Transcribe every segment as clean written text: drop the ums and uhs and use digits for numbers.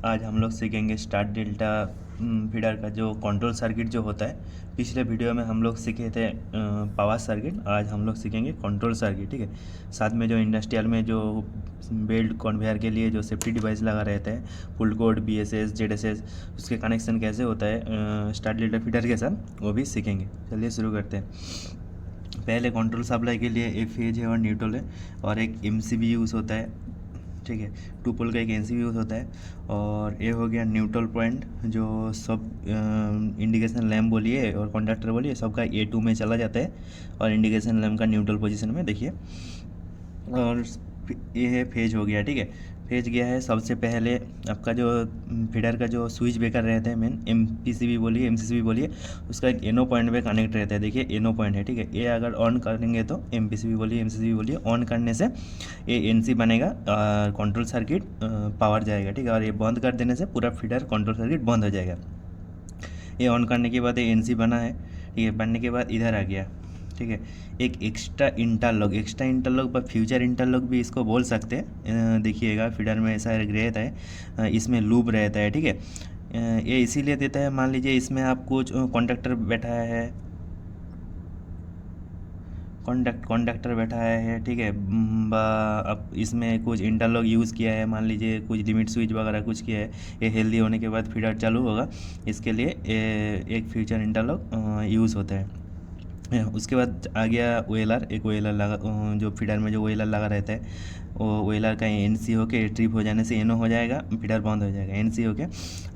आज हम लोग सीखेंगे स्टार डेल्टा फीडर का जो कंट्रोल सर्किट जो होता है। पिछले वीडियो में हम लोग सीखे थे पावर सर्किट। आज हम लोग सीखेंगे कंट्रोल सर्किट, ठीक है। साथ में जो इंडस्ट्रियल में जो बेल्ट कन्वेयर के लिए जो सेफ्टी डिवाइस लगा रहता है, फुल कोड, BSS, ZSS, उसके कनेक्शन कैसे होता है स्टार डेल्टा फीडर के साथ, वो भी सीखेंगे। चलिए शुरू करते हैं। पहले कंट्रोल सप्लाई के लिए एक फेज है और न्यूट्रल है, और एक MCB यूज़ होता है, ठीक है। 2 पोल का एक MCB यूज़ होता है। और ये हो गया न्यूट्रल पॉइंट, जो सब इंडिकेशन लैम्प बोलिए और कंडक्टर बोलिए, सबका A2 में चला जाता है, और इंडिकेशन लैम्प का न्यूट्रल पोजीशन में देखिए। और ये है फेज हो गया, ठीक है। फेज गया है। सबसे पहले आपका जो फीडर का जो स्विच ब्रेकर रहता है, मेन MPCB बोलिए, MCCB बोलिए, उसका एक एनो पॉइंट पे कनेक्ट रहता है। देखिए एनो पॉइंट है, ठीक है। ये अगर ऑन करेंगे तो MPCB बोलिए, MCCB बोलिए, ऑन करने से ये NC बनेगा और कंट्रोल सर्किट पावर जाएगा, ठीक है। और ये बंद कर देने से पूरा फीडर कंट्रोल सर्किट बंद हो जाएगा। ये ऑन करने के बाद ये NC बना है, ठीक है। बनने के बाद इधर आ गया, ठीक है। एक एक्स्ट्रा इंटरलॉक व फ्यूचर इंटरलॉक भी इसको बोल सकते हैं। देखिएगा फीडर में ऐसा रहता है, इसमें लूप रहता है, ठीक है। ये इसीलिए देता है, मान लीजिए इसमें आप कुछ कंडक्टर बैठा है, कंडक्टर बैठा है, ठीक है। अब इसमें कुछ इंटरलॉक यूज़ किया है, मान लीजिए कुछ लिमिट स्विच वगैरह कुछ किया है, ये हेल्दी होने के बाद फीडर चालू होगा। इसके लिए एक फ्यूचर इंटरलॉक यूज़ होता है। उसके बाद आ गया OLR। एक OLR लगा, जो फीडर में जो OLR लगा रहता है, वो OLR का NC होके ट्रिप हो जाने से एनो हो जाएगा, फीडर बंद हो जाएगा। NC होके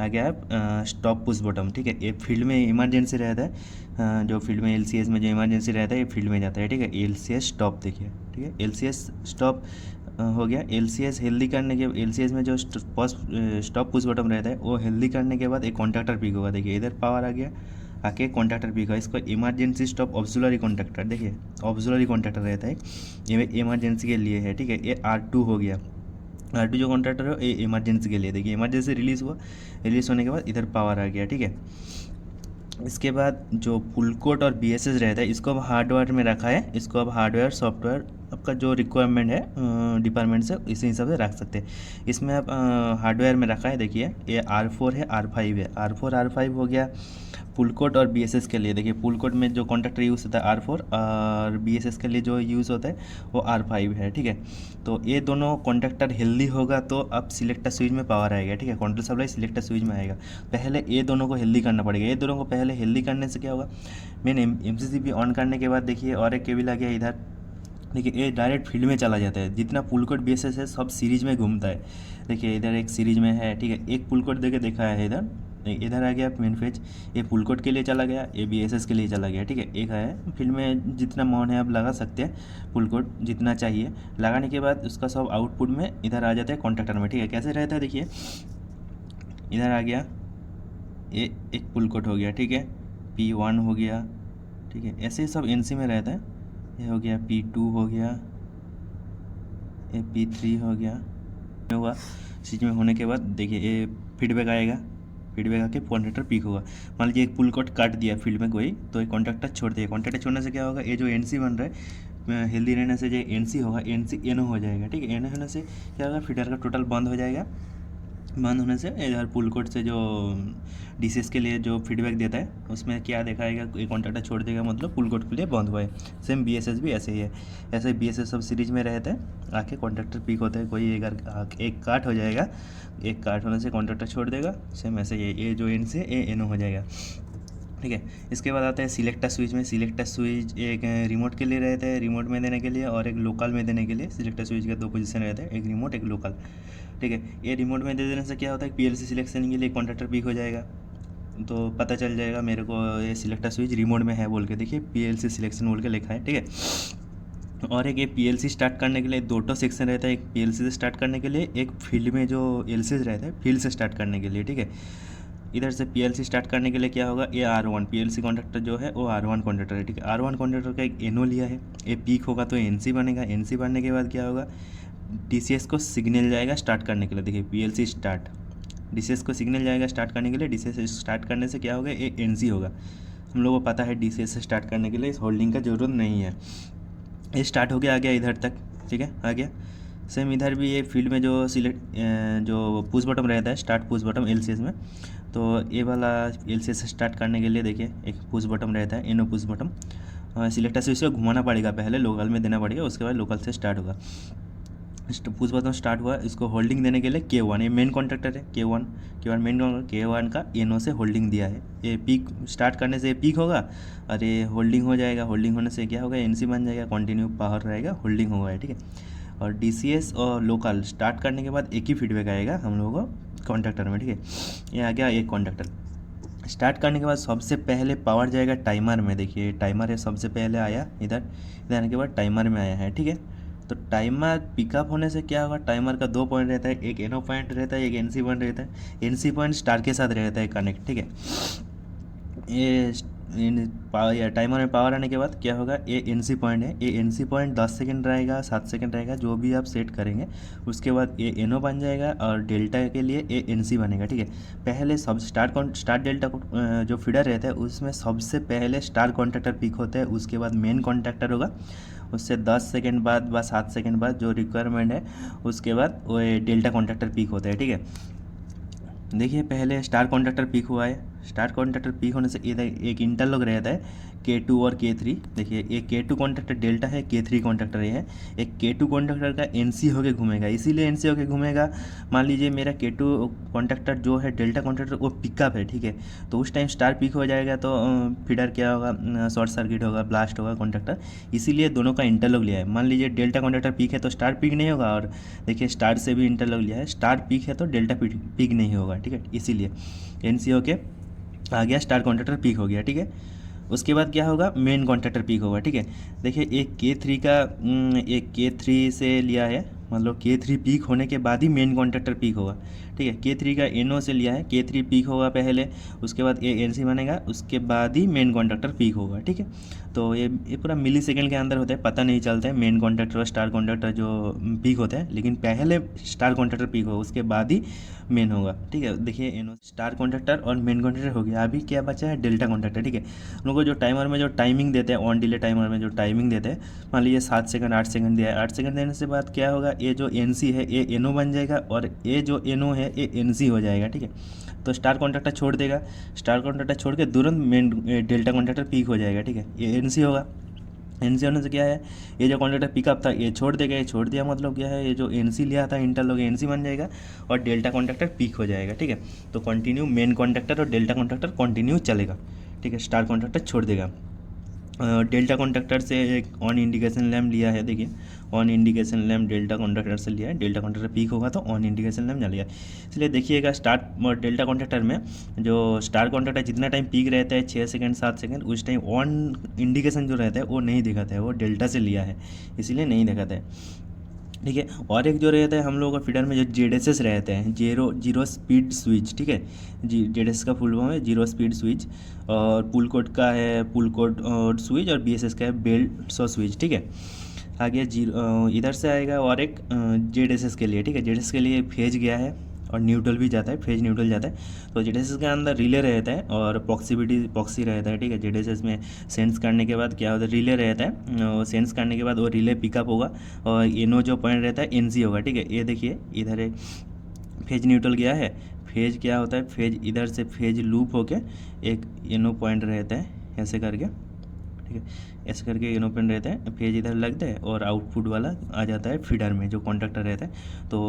आ गया स्टॉप पुश बटन, ठीक है। ये फील्ड में इमरजेंसी रहता है, जो फील्ड में LCS में जो इमरजेंसी रहता है ये फील्ड में जाता है, ठीक है। LCS स्टॉप देखिए, ठीक है। LCS स्टॉप हो गया। LCS हेल्दी करने के LCS में जो स्टॉप पुश बटन रहता है, वो हेल्दी करने के बाद एक कॉन्टैक्टर पिक होगा। देखिए इधर पावर आ गया, आके कॉन्टैक्टर पिक है। इसको इमरजेंसी स्टॉप ऑब्जुलरी कॉन्टैक्टर, देखिए ऑब्जुलरी कॉन्टैक्टर रहता है, ये इमरजेंसी के लिए है, ठीक है। ये R2 हो गया। R2 जो कॉन्टैक्टर है ये इमरजेंसी के लिए, देखिए इमरजेंसी रिलीज़ हुआ, रिलीज़ होने के बाद इधर पावर आ गया, ठीक है। इसके बाद जो फुल कोड और BSS रहता है, इसको अब हार्डवेयर में रखा है। इसको अब हार्डवेयर सॉफ्टवेयर आपका जो रिक्वायरमेंट है डिपार्टमेंट से, इसी हिसाब से रख सकते हैं। इसमें अब हार्डवेयर में रखा है, देखिए ये R4 है, R5 है। R4 R5 हो गया फुल कोड और BSS के लिए। देखिए फुल कोड में जो कॉन्टैक्टर यूज़ होता है R4, और BSS के लिए जो यूज़ होता है वो R5 है, ठीक है। तो ये दोनों कॉन्टैक्टर हेल्दी होगा तो अब सिलेक्टर स्विच में पावर आएगा, ठीक है। कंट्रोल सप्लाई सिलेक्टर स्विच में आएगा। पहले ये दोनों को हेल्दी करना पड़ेगा। ये दोनों को पहले हेल्दी करने से क्या होगा, मेन MCCB ऑन करने के बाद देखिए और एक केबल आ गया इधर, देखिए ये डायरेक्ट फील्ड में चला जाता है। जितना पुल कोड BSS है सब सीरीज में घूमता है। देखिए इधर एक सीरीज में है, ठीक है। एक पुल कोड देके देखा है इधर, इधर आ गया मेन फेज, ये पुल कोड के लिए चला गया, ये BSS के लिए चला गया, ठीक है। एक है फील्ड में जितना मन है आप लगा सकते हैं, पुल कोड जितना चाहिए। लगाने के बाद उसका सब आउटपुट में इधर आ जाता है कॉन्टैक्टर में, ठीक है। कैसे रहता है देखिए, इधर आ गया, ये एक पुल कोड हो गया, ठीक है। P1 हो गया, ठीक है। ऐसे ही सब NC में रहता है। ये हो गया P2 हो गया, ये P3 हो गया। होगा स्विच में होने के बाद देखिए ये फीडबैक आएगा, फीडबैक आके कॉन्टैक्टर पिक होगा। मान लीजिए एक पुल कोड काट दिया फील्ड में कोई, तो ये कॉन्टैक्टर छोड़ दिया। कॉन्टैक्टर छोड़ने से क्या होगा, ये जो NC बन रहा है हेल्दी रहने से जो NC होगा, NC एनो हो जाएगा, ठीक है। एनो होने से क्या होगा, फीडर का टोटल बंद हो जाएगा। बंद होने से इधर पुल कोड से जो DCS के लिए जो फीडबैक देता है उसमें क्या दिखाएगा, एक कॉन्टैक्टर छोड़ देगा, मतलब पुल कोड के लिए बंद हुआ है। सेम BSS भी ऐसे ही है। ऐसे BSS सब सीरीज में रहता है, आके कॉन्टैक्टर पिक होता है। कोई अगर एक काट हो जाएगा, एक काट होने से कॉन्टैक्टर छोड़ देगा, सेम ऐसे ही ये जो N से ये एनो हो जाएगा, ठीक है। इसके बाद आता है सिलेक्टर स्विच में। सिलेक्टर स्विच एक रिमोट के लिए रहता है, रिमोट में देने के लिए, और एक लोकल में देने के लिए। सिलेक्टर स्विच के 2 पोजीशन रहते हैं, एक रिमोट एक लोकल, ठीक है। ये रिमोट में दे देने से क्या होता है, PLC सिलेक्शन के लिए कॉन्टैक्टर पिक हो जाएगा, तो पता चल जाएगा मेरे को ये सिलेक्टर स्विच रिमोट में है बोल के। देखिए PLC सिलेक्शन बोल के लिखा है, ठीक है। और एक ये PLC स्टार्ट करने के लिए 2 सेक्शन रहता है, एक PLC से स्टार्ट करने के लिए, एक फील्ड में जो LCS रहता है फील्ड से स्टार्ट करने के लिए, ठीक है। इधर से PLC स्टार्ट करने के लिए क्या होगा, ये R1 PLC कॉन्टैक्टर जो है वो R1 कॉन्टैक्टर है, ठीक है। R1 कॉन्टैक्टर का एक एनो लिया है, ये पीक होगा तो NC बनेगा। NC बनने के बाद क्या होगा, DCS को सिग्नल जाएगा स्टार्ट करने के लिए। देखिए PLC स्टार्ट, DCS को सिग्नल जाएगा स्टार्ट करने के लिए। DCS स्टार्ट करने से क्या होगा, ये NC होगा। हम लोगों को पता है DCS से स्टार्ट करने के लिए इस होल्डिंग का ज़रूरत नहीं है। ये स्टार्ट हो गया, आ गया इधर तक, ठीक है। आ गया सेम इधर भी ये फील्ड में जो जो पुश बटन रहता है, स्टार्ट पुश बटन एलसीएस में, तो ये वाला एलसीएस स्टार्ट करने के लिए देखिए एक पुश बटन रहता है, इनो पुश बटन। सिलेक्टर से इसे घुमाना पड़ेगा, पहले लोकल में देना पड़ेगा, उसके बाद लोकल से स्टार्ट होगा। पुश बटन स्टार्ट हुआ, इसको होल्डिंग देने के लिए K1, ये मेन कॉन्ट्रैक्टर है K1 मेन K1 का एनो से होल्डिंग दिया है। ये पीक स्टार्ट करने से ये पीक होगा और ये होल्डिंग हो जाएगा, होल्डिंग होने से क्या होगा, एनसी बन जाएगा, कंटिन्यू पावर रहेगा, होल्डिंग होगा, ठीक है। और डीसीएस और लोकल स्टार्ट करने के बाद एक ही फीडबैक आएगा हम लोगों को कॉन्ट्रैक्टर में, ठीक है। ये आ गया एक कॉन्ट्रैक्टर। स्टार्ट करने के बाद सबसे पहले पावर जाएगा टाइमर में, देखिए टाइमर है सबसे पहले आया, इधर आने के बाद टाइमर में आया है, ठीक है। तो टाइमर पिकअप होने से क्या होगा, टाइमर का 2 पॉइंट रहता है, एक एनो पॉइंट रहता है, एक एनसी पॉइंट रहता है। एनसी पॉइंट स्टार के साथ रहता है कनेक्ट, ठीक है। ये टाइमर में पावर आने के बाद क्या होगा, ये एनसी पॉइंट है, ये एनसी पॉइंट 10 सेकंड रहेगा, 7 सेकंड रहेगा, जो भी आप सेट करेंगे। उसके बाद ये एनो बन जाएगा और डेल्टा के लिए ये एनसी बनेगा, ठीक है। पहले सब स्टार डेल्टा जो फीडर रहता है उसमें सबसे पहले स्टार कॉन्ट्रैक्टर पिक होता है, उसके बाद मेन कॉन्ट्रैक्टर होगा, उससे 10 सेकंड बाद व 7 सेकंड बाद जो रिक्वायरमेंट है उसके बाद वो डेल्टा कॉन्ट्रैक्टर पिक होता है, ठीक है। देखिए पहले स्टार कॉन्ट्रैक्टर पिक हुआ है, स्टार कॉन्ट्रैक्टर पिक होने से इधर एक इंटरलॉक रहता है K2 और K3। देखिए एक K2 कॉन्ट्रैक्टर डेल्टा है, K3 कॉन्ट्रैक्टर ये है। एक K2 कॉन्ट्रैक्टर का NC होके घूमेगा, इसीलिए NC होके घूमेगा। मान लीजिए मेरा K2 कॉन्ट्रैक्टर जो है डेल्टा कॉन्ट्रैक्टर वो पिकअप है, ठीक है। तो उस टाइम स्टार पिक हो जाएगा तो फीडर क्या होगा, शॉर्ट सर्किट होगा, ब्लास्ट होगा कॉन्ट्रैक्टर, इसीलिए दोनों का इंटरलॉक लिया है। मान लीजिए डेल्टा कॉन्ट्रैक्टर पिक है तो स्टार पिक नहीं होगा, और देखिए स्टार से भी इंटरलॉक लिया है, स्टार पिक है तो डेल्टा पिक नहीं होगा, ठीक है। इसीलिए NC होके आ गया, स्टार कॉन्ट्रैक्टर पिक हो गया, ठीक है। उसके बाद क्या होगा, मेन कॉन्ट्रैक्टर पिक होगा, ठीक है। देखिए एक K3 से लिया है, मतलब K3 पीक होने के बाद ही मेन कॉन्ट्रैक्टर पीक होगा, ठीक है। K3 का एनो से लिया है, K3 पीक होगा पहले, उसके बाद ये एनसी बनेगा, उसके बाद ही मेन कॉन्ट्रैक्टर पीक होगा, ठीक है। तो ये पूरा मिली सेकेंड के अंदर होता है, पता नहीं चलता है मेन कॉन्ट्रैक्टर और स्टार कॉन्ट्रैक्टर जो पीक होता है, लेकिन पहले स्टार कॉन्ट्रैक्टर पीक होगा उसके बाद ही मेन होगा, ठीक है। देखिए एनो स्टार कॉन्ट्रैक्टर और मेन कॉन्ट्रैक्टर हो गया, अभी क्या बचा है, डेल्टा कॉन्ट्रैक्टर, ठीक है। उन लोगों को जो टाइमर में जो टाइमिंग देते हैं, ऑन डिले टाइमर में जो टाइमिंग देते हैं, मान लीजिए 7 सेकंड 8 सेकंड दिया है, 8 सेकंड देने से बाद क्या होगा, ये जो एनसी है ये एनो बन जाएगा और ये जो एनो है ये एनसी हो जाएगा, ठीक है। तो स्टार कॉन्ट्रैक्टर छोड़ देगा, स्टार कॉन्ट्रैक्टर छोड़ के तुरंत मेन डेल्टा कॉन्ट्रैक्टर पीक हो जाएगा, ठीक है। ये एनसी होगा, एनसी होने से क्या है, ये जो कॉन्ट्रैक्टर पिकअप था ये छोड़ देगा, ये छोड़ दिया मतलब क्या है, ये जो एनसी लिया था इंटरलॉक एनसी बन जाएगा और डेल्टा कॉन्ट्रैक्टर पीक हो जाएगा, ठीक है। तो कंटिन्यू मेन कॉन्ट्रैक्टर और डेल्टा कॉन्ट्रैक्टर कंटिन्यू चलेगा, ठीक है। स्टार कॉन्ट्रैक्टर छोड़ देगा। डेल्टा कॉन्ट्रैक्टर से एक ऑन इंडिकेशन लैम्प लिया है, देखिए on indication lamp delta contractor से लिया है, डेल्टा कॉन्ट्रैक्टर पीक होगा तो ऑन इंडिकेशन लैम्प जलेगा। इसलिए देखिएगा स्टार्ट डेल्टा कॉन्ट्रैक्टर में जो स्टार कॉन्ट्रैक्टर जितना टाइम पीक रहता है 6 सेकंड 7 सेकंड, उस टाइम ऑन इंडिकेशन जो रहता है वो नहीं दिखाता है, वो डेल्टा से लिया है इसीलिए नहीं दिखाता है, ठीक है। और एक जो रहता है हम लोगों का फीडर में जो जेडएसएस रहते हैं, जीरो स्पीड स्विच, ठीक है। जेडएसएस का फुल फॉर्म है जीरो स्पीड स्विच, और पुल कोड का है पुल कोड स्विच, और बीएसएस का है बेल्ट सो स्विच, ठीक है। आगे जीरो इधर से आएगा और एक जेडएसएस के लिए, ठीक है। जेडएसएस के लिए फेज गया है और न्यूट्रल भी जाता है, फेज न्यूट्रल जाता है। तो जेडएसएस के अंदर रिले रहता है और पॉक्सी रहता है, ठीक है। जेडएसएस में सेंस करने के बाद क्या होता है, रिले रहता है, और सेंस करने के बाद वो रिले पिकअप होगा और एनो जो पॉइंट रहता है एनसी होगा, ठीक है। ये देखिए इधर एक फेज न्यूट्रल गया है, फेज क्या होता है, फेज इधर से फेज लूप होके एक एनो पॉइंट रहता है ऐसे करके, ठीक है। ऐसे करके एनो पॉइंट रहता है, फेज इधर लगता है और आउटपुट वाला आ जाता है फीडर में जो कॉन्ट्रैक्टर रहता है। तो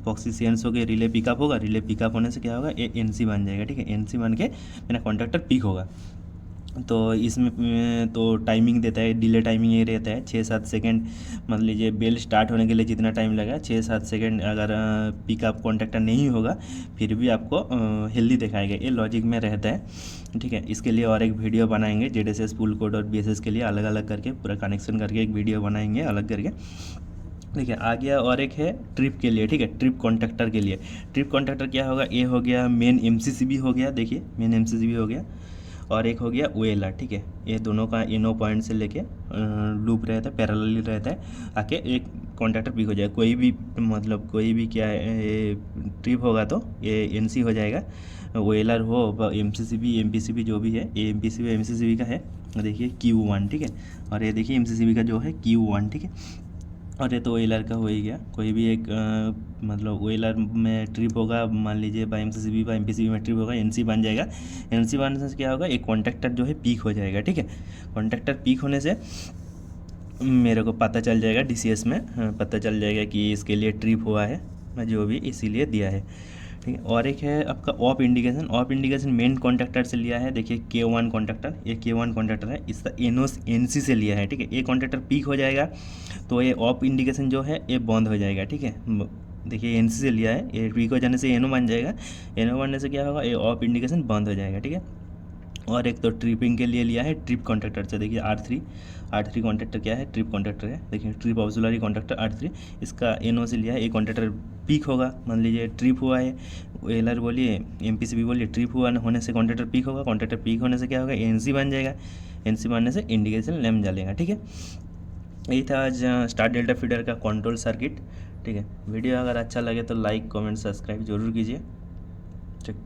पॉक्सी सेंस हो के रिले पिकअप होगा, रिले पिकअप होने से क्या होगा, ये एनसी बन जाएगा, ठीक है। एनसी बन के मेरा कॉन्ट्रैक्टर पिक होगा। तो इसमें तो टाइमिंग देता है, डिले टाइमिंग ये रहता है 6-7 सेकंड। मान लीजिए बेल स्टार्ट होने के लिए जितना टाइम लगा 6-7 सेकंड, अगर पिकअप कॉन्ट्रैक्टर नहीं होगा फिर भी आपको हेल्दी दिखाएगा, ये लॉजिक में रहता है, ठीक है। इसके लिए और एक वीडियो बनाएंगे, जेडएसएस पुल कोड और बीएसएस के लिए अलग अलग करके पूरा कनेक्शन करके एक वीडियो बनाएंगे अलग करके, ठीक है। आ गया और एक है ट्रिप के लिए, ठीक है। ट्रिप कॉन्ट्रैक्टर के लिए, ट्रिप कॉन्ट्रैक्टर क्या होगा, ये हो गया मेन एमसीसीबी हो गया, देखिए मेन एमसीसीबी हो गया, और एक हो गया ओएलआर, ठीक है। ये दोनों का इनो पॉइंट से लेके लूप रहता है, पैरेलल रहता है, आके एक कॉन्ट्रैक्टर पिक हो जाएगा। कोई भी मतलब कोई भी क्या है ट्रिप होगा तो ये एनसी हो जाएगा, ओएलआर हो एमसीसीबी एमपीसीबी जो भी है, ये एमपीसीबी एमसीसीबी का है, देखिए Q1, ठीक है। और ये देखिए एमसीसीबी का जो है Q1, ठीक है। और ये तो व्हीलर का हो ही गया। कोई भी एक मतलब व्हीलर में ट्रिप होगा, मान लीजिए बाई एमसीसीबी बाई एमपीसीबी में ट्रिप होगा, एनसी बन जाएगा। एनसी बनने से क्या होगा, एक कॉन्ट्रैक्टर जो है पीक हो जाएगा, ठीक है। कॉन्ट्रैक्टर पीक होने से मेरे को पता चल जाएगा डीसीएस में, पता चल जाएगा कि इसके लिए ट्रिप हुआ है, मैं जो भी इसीलिए दिया है, ठीक है। और एक है आपका of indication. Of indication main contractor से लिया है, देखिए K1 कॉन्ट्रैक्टर, ये K1 कॉन्ट्रैक्टर है, इसका एनओस एनसी से लिया है, ठीक है। ये कॉन्ट्रैक्टर पीक हो जाएगा तो ये ऑफ इंडिकेशन जो है ये बंद हो जाएगा, ठीक है। देखिए एनसी से लिया है, ये पीक हो जाने से एनओ बन जाएगा, एनओ बनने से क्या होगा, ये ऑफ इंडिकेशन बंद हो जाएगा, ठीक है। और एक तो ट्रिपिंग के लिए लिया है ट्रिप कॉन्ट्रैक्टर से, देखिए R3 कॉन्ट्रैक्टर क्या है, ट्रिप कॉन्ट्रैक्टर है, देखिए ट्रिप ऑक्सिलरी कॉन्ट्रैक्टर R3, इसका एनओ से लिया है। एक कॉन्ट्रैक्टर पीक होगा, मान लीजिए ट्रिप हुआ है, एलआर बोलिए एमपीसीबी बोलिए, ट्रिप हुआ होने से कॉन्ट्रैक्टर पीक होगा, कॉन्ट्रैक्टर पीक होने से क्या होगा, एनसी बन जाएगा, एनसी बनने से इंडिकेशन लैम्प जलेगा, ठीक है। यही था आज स्टार डेल्टा फीडर का कंट्रोल सर्किट, ठीक है। वीडियो अगर अच्छा लगे तो लाइक कमेंट सब्सक्राइब जरूर कीजिए, ठीक।